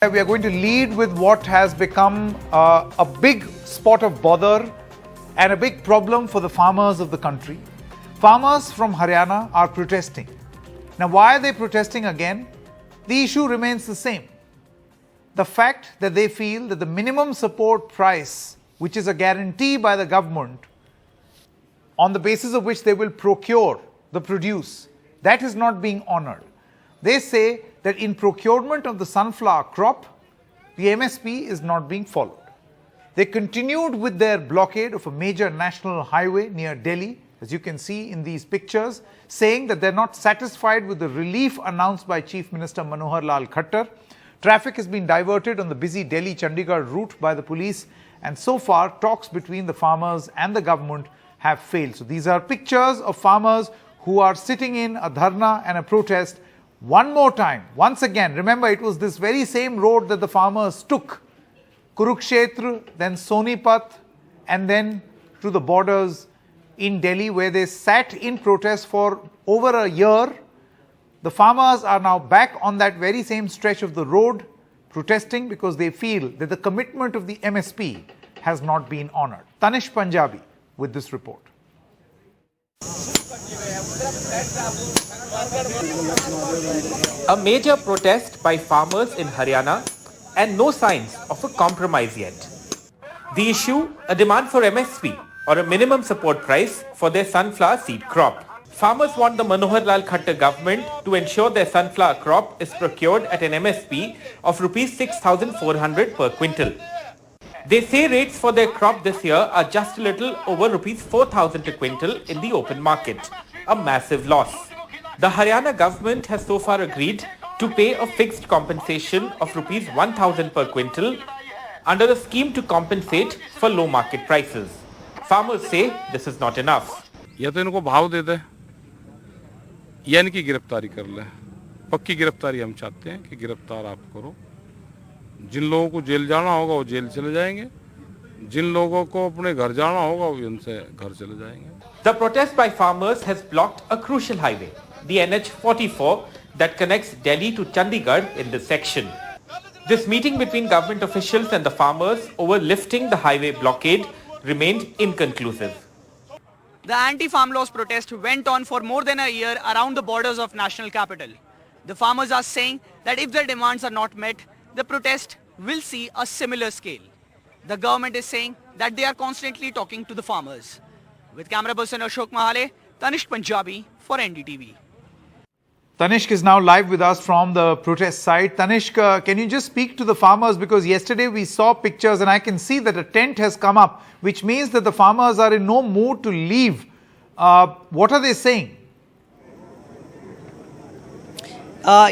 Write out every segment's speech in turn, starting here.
We are going to lead with what has become a big spot of bother and a big problem for the farmers of the country. Farmers from Haryana are protesting. Now, why are they protesting again? The issue remains the same. The fact that they feel that the minimum support price, which is a guarantee by the government, on the basis of which they will procure the produce, that is not being honored. They say that in procurement of the sunflower crop, the MSP is not being followed. They continued with their blockade of a major national highway near Delhi, as you can see in these pictures, saying that they're not satisfied with the relief announced by Chief Minister Manohar Lal Khattar. Traffic has been diverted on the busy Delhi-Chandigarh route by the police, and so far talks between the farmers and the government have failed. So these are pictures of farmers who are sitting in a dharna and a protest. One more time, once again, remember it was this very same road that the farmers took, Kurukshetra, then Sonipat, and then to the borders in Delhi, where they sat in protest for over a year. The farmers are now back on that very same stretch of the road, protesting because they feel that the commitment of the MSP has not been honored. Tanish Punjabi with this report. A major protest by farmers in Haryana and no signs of a compromise yet. The issue, a demand for MSP or a minimum support price for their sunflower seed crop. Farmers want the Manohar Lal Khattar government to ensure their sunflower crop is procured at an MSP of Rs 6,400 per quintal. They say rates for their crop this year are just a little over Rs 4,000 a quintal in the open market, a massive loss. The Haryana government has so far agreed to pay a fixed compensation of Rs 1,000 per quintal under a scheme to compensate for low market prices. Farmers say this is not enough. या तो इनको भाव दे दे या इनकी गिरफ्तारी कर ले। पक्की गिरफ्तारी हम चाहते हैं कि गिरफ्तार आप करो। जिन लोगों को जेल जाना होगा वो जेल चले जाएंगे, जिन लोगों को अपने घर जाना होगा वो उनसे घर चले जाएंगे। The protest by farmers has blocked a crucial highway, the NH44, that connects Delhi to Chandigarh in this section. This meeting between government officials and the farmers over lifting the highway blockade remained inconclusive. The anti-farm laws protest went on for more than a year around the borders of national capital. The farmers are saying that if their demands are not met, the protest will see a similar scale. The government is saying that they are constantly talking to the farmers. With camera person Ashok Mahale, Tanishq Punjabi for NDTV. Tanishq is now live with us from the protest site. Tanishq, can you just speak to the farmers, because yesterday we saw pictures and I can see that a tent has come up, which means that the farmers are in no mood to leave. What are they saying?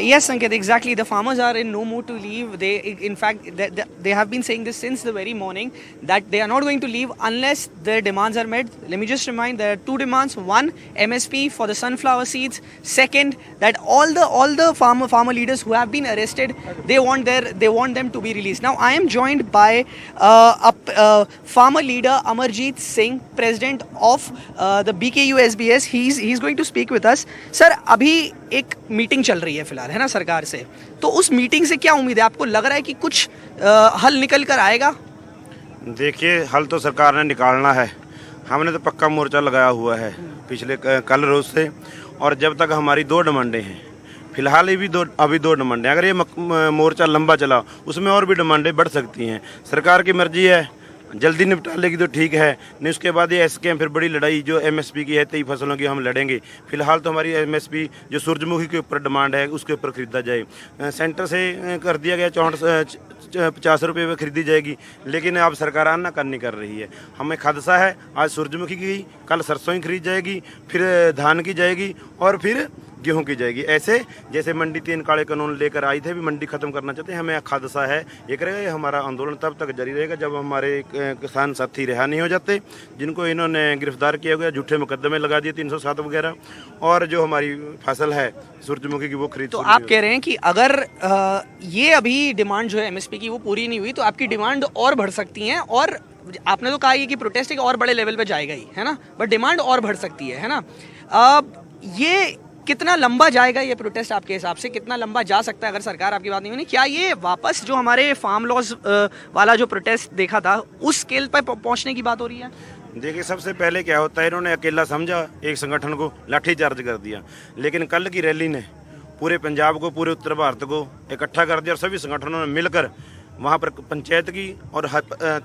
Yes, Sanket, exactly. The farmers are in no mood to leave. In fact, they have been saying this since the very morning, that they are not going to leave unless their demands are met. Let me just remind, there are two demands. One, MSP for the sunflower seeds. Second, that all the farmer leaders who have been arrested, they want them to be released. Now, I am joined by a farmer leader, Amarjeet Singh, president of the BKU SBS. He's going to speak with us. Sir, abhi एक meeting चल रही है फिलहाल, है ना, सरकार से, तो उस मीटिंग से क्या उम्मीद है? आपको लग रहा है कि कुछ हल निकल कर आएगा? देखिए, हल तो सरकार ने निकालना है। हमने तो पक्का मोर्चा लगाया हुआ है पिछले कल रोज से, और जब तक हमारी दो डिमांडें हैं, फिलहाल अभी दो डिमांडें, अगर ये मोर्चा लंबा चला उसमें और भी डिमांडें बढ़ सकती हैं। सरकार की मर्जी है, जल्दी निपटा लेगी तो ठीक है, नहीं उसके बाद ये ऐसे फिर बड़ी लड़ाई जो MSP की है, 23 फसलों की, हम लड़ेंगे। फिलहाल तो हमारी MSP जो सूरजमुखी के ऊपर डिमांड है उसके ऊपर खरीदा जाए। सेंटर से कर दिया गया 50 रुपये में खरीदी जाएगी, लेकिन अब सरकार आनाकानी कर रही है। हमें खदशा है, आज सूरजमुखी की, कल सरसों ही खरीद जाएगी, फिर धान की जाएगी और फिर गेहूं की जाएगी। ऐसे जैसे मंडी 3 काले कानून लेकर आई थे, भी मंडी खत्म करना चाहते हैं। हमें खदशा है एक रहेगा, ये हमारा आंदोलन तब तक जारी रहेगा जब हमारे किसान साथी रिहा नहीं हो जाते, जिनको इन्होंने गिरफ्तार किया गया, झूठे मुकदमे लगा दिए 307 वगैरह, और जो हमारी फसल है सूरजमुखी की वो खरीद। तो आप कह रहे हैं कि अगर ये अभी डिमांड जो है MSP की वो पूरी नहीं हुई तो आपकी डिमांड और बढ़ सकती हैं, और आपने तो कहा कि प्रोटेस्ट एक और बड़े लेवल पे जाएगा ही, है ना, बट डिमांड और बढ़ सकती है ना। ये कितना लंबा जाएगा ये प्रोटेस्ट आपके हिसाब से, कितना लंबा जा सकता है अगर सरकार आपकी बात नहीं माने? क्या ये वापस जो हमारे फार्म लॉज वाला जो प्रोटेस्ट देखा था उस स्केल पर पहुंचने की बात हो रही है? देखिए, सबसे पहले क्या होता है, इन्होंने अकेला समझा एक संगठन को, लाठीचार्ज कर दिया। लेकिन कल की रैली ने पूरे पंजाब को, पूरे उत्तर भारत को इकट्ठा कर दिया और सभी संगठनों ने मिलकर वहाँ पर पंचायत की और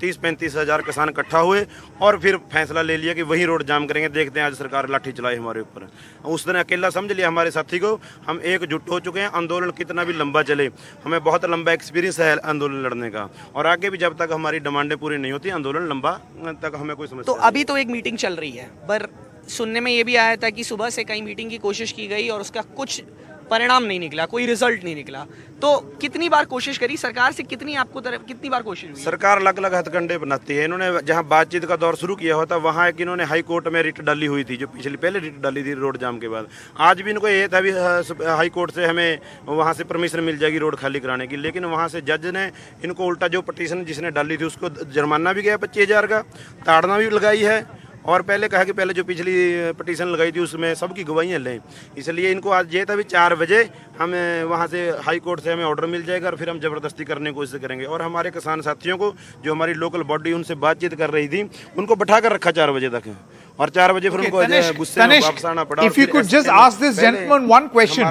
30-35 हज़ार किसान इकट्ठा हुए और फिर फैसला ले लिया कि वही रोड जाम करेंगे। देखते हैं आज सरकार लाठी चलाई हमारे ऊपर। उस दिन अकेला समझ लिया हमारे साथी को। हम एकजुट हो चुके हैं। आंदोलन कितना भी लंबा चले, हमें बहुत लंबा एक्सपीरियंस है आंदोलन लड़ने का, और आगे भी जब तक हमारी डिमांडें पूरी नहीं होती आंदोलन लंबा तक हमें कोई समस्या। तो अभी तो एक मीटिंग चल रही है, पर सुनने में ये भी आया था कि सुबह से कई मीटिंग की कोशिश की गई और उसका कुछ परिणाम नहीं निकला, कोई रिजल्ट नहीं निकला। तो कितनी बार कोशिश करी सरकार से, कितनी बार कोशिश हुई? सरकार अलग अलग हथकंडे बनाती है। इन्होंने जहां बातचीत का दौर शुरू किया होता वहां एक इन्होंने हाई कोर्ट में रिट डाली हुई थी, जो पहले रिट डाली थी रोड जाम के बाद। आज भी इनको ये था भी हाई कोर्ट से हमें वहां से परमिशन मिल जाएगी रोड खाली कराने की, लेकिन वहां से जज ने इनको उल्टा जो पटिशन जिसने डाली थी उसको जुर्माना भी गया 25,000 का, ताड़ना भी लगाई है, और पहले कहा कि पहले जो पिछली पटिशन लगाई थी उसमें सबकी गवाहियाँ लें। इसलिए इनको आज ये था भी 4 बजे हमें वहाँ से हाई कोर्ट से हमें ऑर्डर मिल जाएगा और फिर हम ज़बरदस्ती करने की कोशिश करेंगे। और हमारे किसान साथियों को, जो हमारी लोकल बॉडी उनसे बातचीत कर रही थी, उनको बैठा कर रखा 4 बजे तक, और 4 बजे फिर उनको गुस्से में वापस आना पड़ा। If you could just ask this gentleman one question.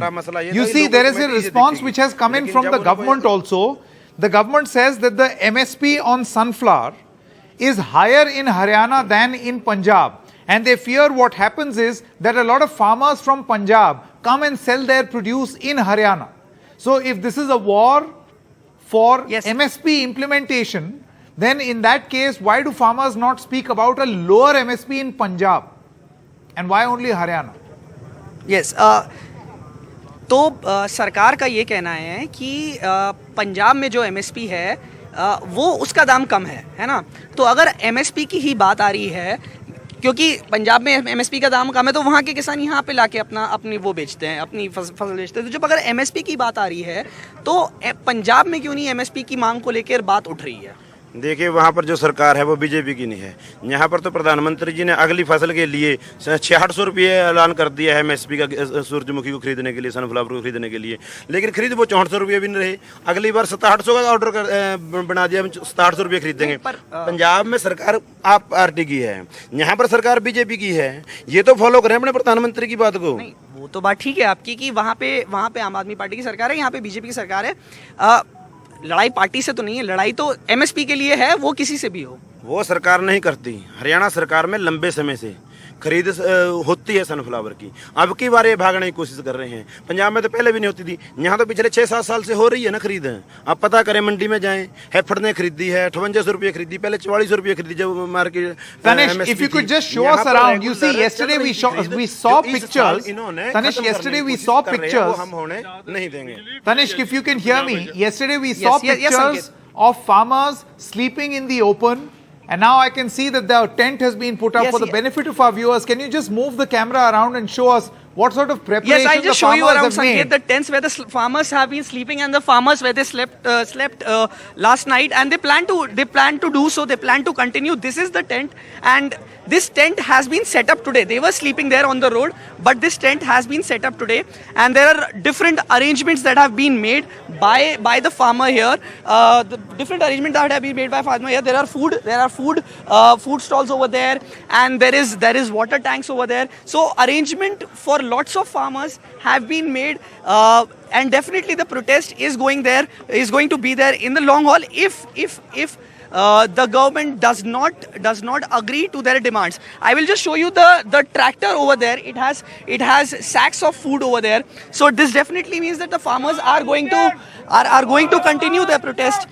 You see, there is a response which has come in from the government also. The government says that the MSP on sunflower is higher in Haryana than in Punjab, and they fear what happens is that a lot of farmers from Punjab come and sell their produce in Haryana. So if this is a war for MSP implementation, then in that case why do farmers not speak about a lower MSP in Punjab, and why only Haryana? Yes, तो सरकार का ये कहना है कि पंजाब में जो MSP है वो उसका दाम कम है ना। तो अगर MSP की ही बात आ रही है, क्योंकि पंजाब में MSP का दाम कम है, तो वहाँ के किसान यहाँ पे लाके अपनी वो बेचते हैं, अपनी फसल बेचते हैं। तो जब अगर MSP की बात आ रही है तो पंजाब में क्यों नहीं MSP की मांग को लेकर बात उठ रही है? देखिए, वहाँ पर जो सरकार है वो बीजेपी की नहीं है। यहाँ पर तो प्रधानमंत्री जी ने अगली फसल के लिए 600 रुपये ऐलान कर दिया है MSP का सूरजमुखी को खरीदने के लिए, सनफ्लावर को खरीदने के लिए, लेकिन खरीद वो 6400 रुपये भी नहीं रहे। अगली बार 6700 का ऑर्डर बना दिया, हम 6700 रुपये खरीदेंगे। पंजाब में सरकार आप पार्टी की है, यहाँ पर सरकार बीजेपी की है। ये तो फॉलो करें अपने प्रधानमंत्री की बात को। नहीं, वो तो बात ठीक है आपकी कि वहाँ पे आम आदमी पार्टी की सरकार है, यहाँ पे बीजेपी की सरकार है। लड़ाई पार्टी से तो नहीं है, लड़ाई तो MSP के लिए है, वो किसी से भी हो। वो सरकार नहीं करती। हरियाणा सरकार में लंबे समय से खरीद होती है सनफ्लावर की। अब की बार ये भागने की कोशिश कर रहे हैं। पंजाब में तो पहले भी नहीं होती थी, यहाँ तो पिछले 6-7 साल से हो रही है ना खरीद। आप पता करें, मंडी में जाएं, हैफड़ ने खरीदी है 5800 रुपये खरीदी, पहले 4400 रुपये खरीदी जब market. Tanish, if you could just show us around. You see, yesterday we saw pictures. Tanish, yesterday we saw pictures. हम होने नहीं देंगे। Tanish, if you can hear me, yesterday we saw pictures of farmers sleeping in the open. And now I can see that the tent has been put up for the benefit of our viewers. Can you just move the camera around and show us what sort of preparation I'll the just show you farmers around, have made? Sanket, the tents where the farmers have been sleeping and the farmers where they slept last night, and they plan to do so. They plan to continue. This is the tent, and this tent has been set up today. They were sleeping there on the road, but this tent has been set up today, and there are different arrangements that have been made by the farmer here. The different arrangements that have been made by farmer here. There are food stalls over there, and there is water tanks over there. So arrangement for lots of farmers have been made, and definitely the protest is going to be there in the long haul if the government does not agree to their demands. I will just show you the tractor over there. It has sacks of food over there. So this definitely means that the farmers are going to continue their protest.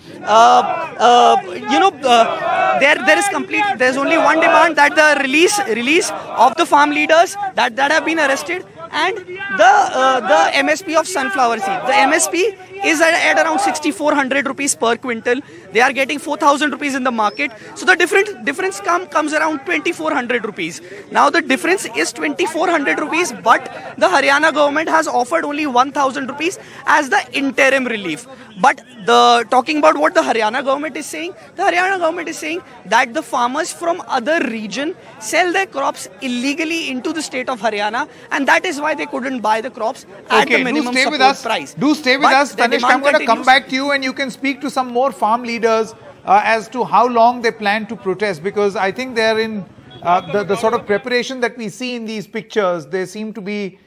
There's only one demand, that the release of the farm leaders that have been arrested, and the MSP of sunflower seed. The MSP is at around 6,400 rupees per quintal. They are getting 4,000 rupees in the market. So the difference comes around 2,400 rupees. Now the difference is 2,400 rupees, but the Haryana government has offered only 1,000 rupees as the interim relief. But talking about what the Haryana government is saying, the Haryana government is saying that the farmers from other region sell their crops illegally into the state of Haryana, and that is why they couldn't buy the crops at the minimum support price. Do stay with us, Tanishq. I'm going to come back to you, and you can speak to some more farm leaders as to how long they plan to protest, because I think they're in the sort of preparation that we see in these pictures. They seem to be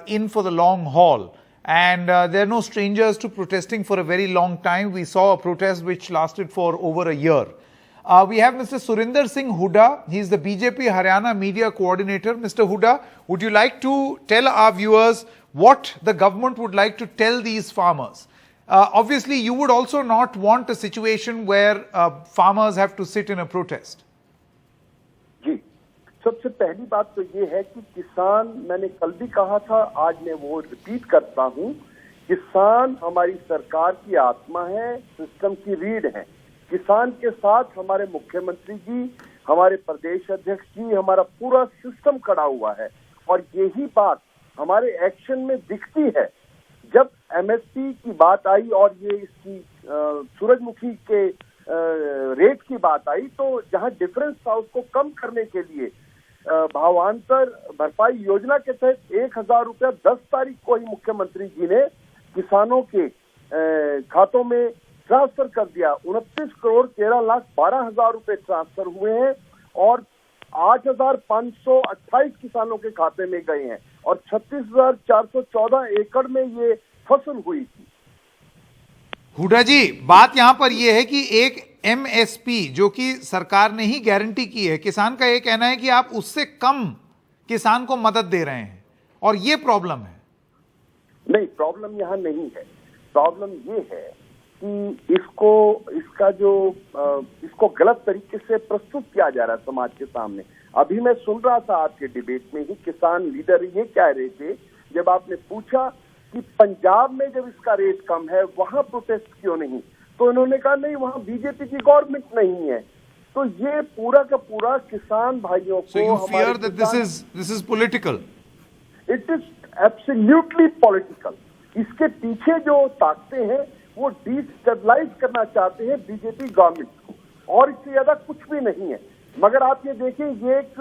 in for the long haul. And they're no strangers to protesting for a very long time. We saw a protest which lasted for over a year. We have Mr. Surinder Singh Hooda. He's the BJP Haryana Media Coordinator. Mr. Hooda, would you like to tell our viewers what the government would like to tell these farmers? Obviously, you would also not want a situation where farmers have to sit in a protest. सबसे पहली बात तो ये है कि किसान, मैंने कल भी कहा था, आज मैं वो रिपीट करता हूँ, किसान हमारी सरकार की आत्मा है, सिस्टम की रीढ़ है। किसान के साथ हमारे मुख्यमंत्री जी, हमारे प्रदेश अध्यक्ष जी, हमारा पूरा सिस्टम खड़ा हुआ है, और यही बात हमारे एक्शन में दिखती है। जब एमएसपी की बात आई और ये इसकी सूरजमुखी के रेट की बात आई, तो जहां डिफरेंस था उसको कम करने के लिए भावांतर भरपाई योजना के तहत 1,000 रुपया 10 तारीख को ही मुख्यमंत्री जी ने किसानों के खातों में ट्रांसफर कर दिया। 29 करोड़ 13 लाख 12 हजार रुपए ट्रांसफर हुए हैं और 8,528 किसानों के खाते में गए हैं और 36,414 एकड़ में ये फसल हुई थी। हुडा जी, बात यहां पर यह है कि एक एमएसपी जो कि सरकार ने ही गारंटी की है, किसान का यह कहना है कि आप उससे कम किसान को मदद दे रहे हैं और ये प्रॉब्लम है। नहीं, प्रॉब्लम यहां नहीं है। प्रॉब्लम ये है कि इसको गलत तरीके से प्रस्तुत किया जा रहा है समाज के सामने। अभी मैं सुन रहा था आपके डिबेट में ही किसान लीडर ये कह रहे थे, जब आपने पूछा कि पंजाब में जब इसका रेट कम है वहां प्रोटेस्ट क्यों नहीं, तो इन्होंने कहा नहीं, वहां बीजेपी की गवर्नमेंट नहीं है। तो ये पूरा का पूरा किसान भाइयों को, So you fear that this is political? It is absolutely political. इसके पीछे जो ताकतें हैं वो डिस्टेबलाइज करना चाहते हैं बीजेपी गवर्नमेंट को, और इससे ज्यादा कुछ भी नहीं है। मगर आप ये देखें, ये एक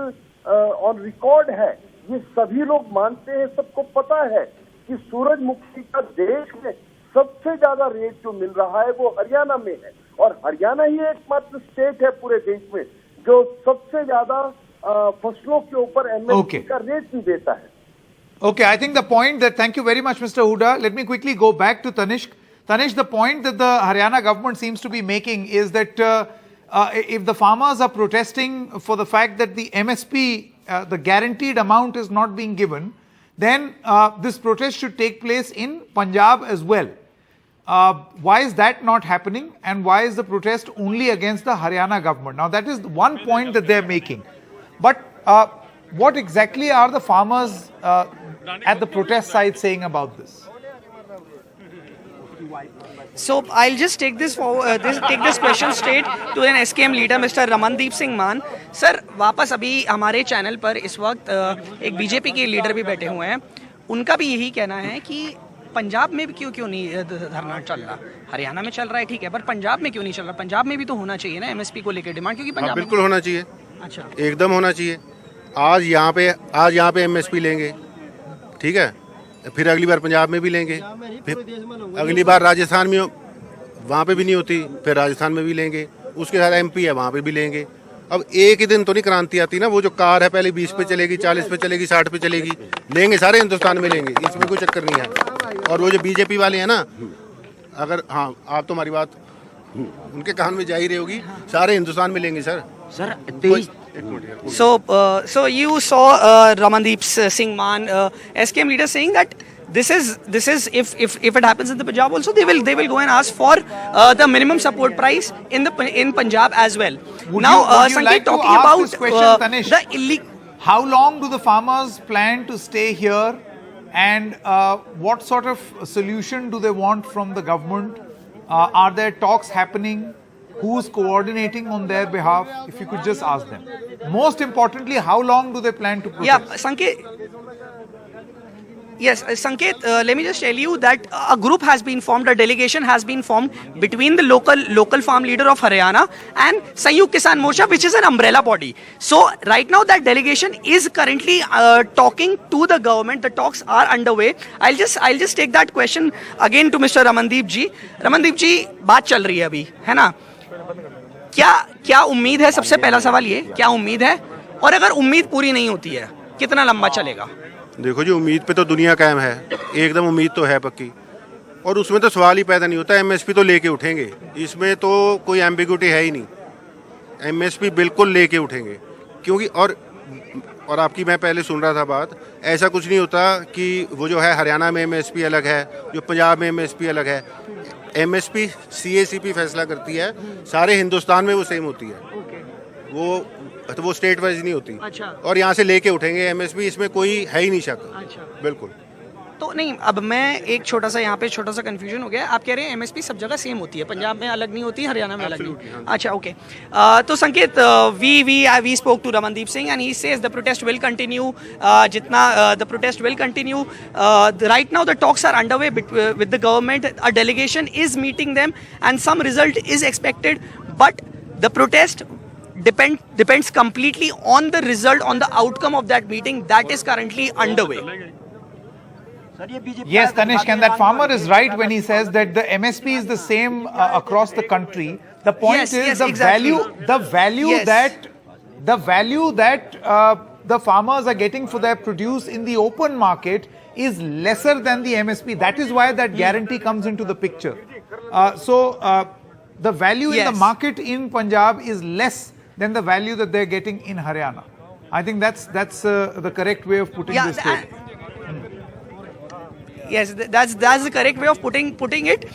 ऑन रिकॉर्ड है, ये सभी लोग मानते हैं, सबको पता है कि सूरजमुखी का देश में सबसे ज्यादा रेट जो मिल रहा है वो हरियाणा में है, और हरियाणा ही एकमात्र स्टेट है पूरे देश में जो सबसे ज्यादा फसलों के ऊपर एमएसपी का रेट भी देता है। Okay, I think the point that, thank you very much, Mr. Hooda. Let me quickly go back to Tanishq. Tanishq, the point that the Haryana government seems to be making is that if the farmers are protesting for the fact that the MSP, the guaranteed amount is not being given, then this protest should take place in Punjab as well. Why is that not happening, and why is the protest only against the Haryana government? Now that is one point that they're making. But what exactly are the farmers at the protest site saying about this? So I'll just take this question straight to an SKM leader, Mr. Ramandeep Singh Maan. Sir, वापस अभी हमारे channel पर इस वक्त एक BJP के leader भी बैठे हुए हैं। उनका भी यही कहना है कि पंजाब में क्यों नहीं धरना चल रहा, हरियाणा में चल रहा है ठीक है, पर पंजाब में क्यों नहीं चल रहा? पंजाब में भी तो होना चाहिए ना एमएसपी को लेकर डिमांड, क्योंकि पंजाब बिल्कुल होना चाहिए। अच्छा, एकदम होना चाहिए। आज यहाँ पे एमएसपी लेंगे, ठीक है, फिर अगली बार पंजाब में भी लेंगे, फिर अगली बार राजस्थान में, वहाँ पे भी नहीं होती, फिर राजस्थान में भी लेंगे, उसके साथ एमपी है वहाँ पे भी लेंगे। अब एक ही दिन तो नहीं क्रांति आती ना, वो जो कार है पहले 20 पे चलेगी, 40 पे चलेगी, 60 पे चलेगी, लेंगे सारे हिंदुस्तान में लेंगे, इसमें कोई चक्कर नहीं है। और वो जो बीजेपी वाले हैं ना, अगर हाँ आप तो हमारी बात उनके कान में जा ही रही होगी, सारे हिंदुस्तान में लेंगे sir. So you saw Ramandeep Singh Maan, SKM leader, saying that this is if it happens in the Punjab also, they will go and ask for the minimum support price in Punjab as well. Would now, you Sanket, like to talking ask about this question, Tanishq? the illegal. How long do the farmers plan to stay here And what sort of solution do they want from the government? Are there talks happening? Who's coordinating on their behalf? If you could just ask them. Most importantly, how long do they plan to protest? Yeah, Sanket. Yes, Sanket, let me just tell you that a group has been formed, a delegation has been formed between the local farm leader of Haryana and Sanyukta Kisan Morcha, which is an umbrella body. So right now that delegation is currently talking to the government. The talks are underway. I'll just take that question again to Mr. Ramandeep ji. Ramandeep ji, बात चल रही है अभी, है ना? क्या उम्मीद है? सबसे पहला सवाल ये, क्या उम्मीद है? और अगर उम्मीद पूरी नहीं होती है, कितना लंबा चलेगा? देखो जी, उम्मीद पे तो दुनिया कायम है, एकदम उम्मीद तो है पक्की, और उसमें तो सवाल ही पैदा नहीं होता। एमएसपी तो लेके उठेंगे, इसमें तो कोई एम्बिग्यूटी है ही नहीं। एमएसपी बिल्कुल लेके उठेंगे, क्योंकि और आपकी मैं पहले सुन रहा था बात, ऐसा कुछ नहीं होता कि वो जो है हरियाणा में एमएसपी अलग है, जो पंजाब में एमएसपी अलग है। एमएसपी सीएसीपी फैसला करती है, सारे हिंदुस्तान में वो सेम होती है, वो स्टेट वाइज नहीं होती। अच्छा। और यहाँ से लेके उठेंगे एमएसपी, इसमें कोई है ही नहीं शक। अच्छा। बिल्कुल। तो नहीं, अब मैं एक छोटा सा कंफ्यूजन हो गया। आप कह रहे हैं एमएसपी सब जगह सेम होती है, पंजाब में अलग नहीं होती, हरियाणा में अलग नहीं। अच्छा, ओके। तो Sanket, we spoke to Ramandeep Singh and he says the protest will continue, the protest will continue. Right now the talks are underway with the government, a delegation is meeting them and some result is expected, but the protest depends completely on the result, on the outcome of that meeting that is currently underway. Yes, Tanishq, and that farmer is right when he says that the MSP is the same across the country. The point Yes, is yes, the exactly. value Yes. that the farmers are getting for their produce in the open market is lesser than the MSP. That is why that guarantee comes into the picture. The value in the Yes. market in Punjab is less than the value that they're getting in Haryana. I think that's the correct way of putting this statement. Yes, that's the correct way of putting it.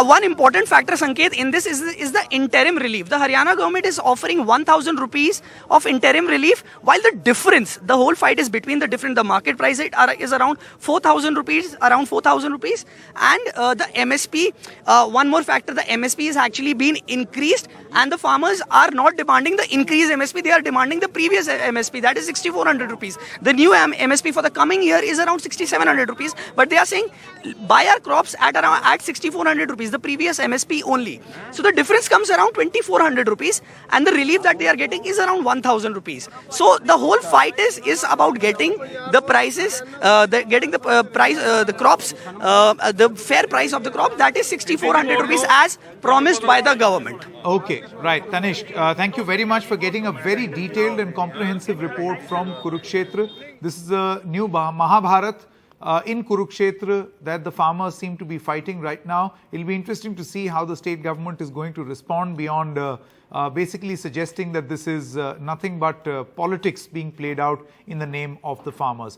One important factor, Sanket, in this is the interim relief. The Haryana government is offering 1,000 rupees of interim relief, while the difference, the whole fight is between the different. The market price is around 4,000 rupees, and the MSP. One more factor, the MSP is actually been increased, and the farmers are not demanding the increased MSP. They are demanding the previous MSP, that is 6,400 rupees. The new MSP for the coming year is around 6,700 rupees, but they are saying buy our crops at 6,400 rupees, the previous MSP only. So the difference comes around 2,400 rupees, and the relief that they are getting is around 1,000 rupees. So the whole fight is about getting the prices, the crops, the fair price of the crop, that is 6,400 rupees as promised by the government. Okay, right. Tanishq, thank you very much for getting a very detailed and comprehensive report from Kurukshetra. This is a new Mahabharat in Kurukshetra that the farmers seem to be fighting right now. It'll be interesting to see how the state government is going to respond beyond basically suggesting that this is nothing but politics being played out in the name of the farmers.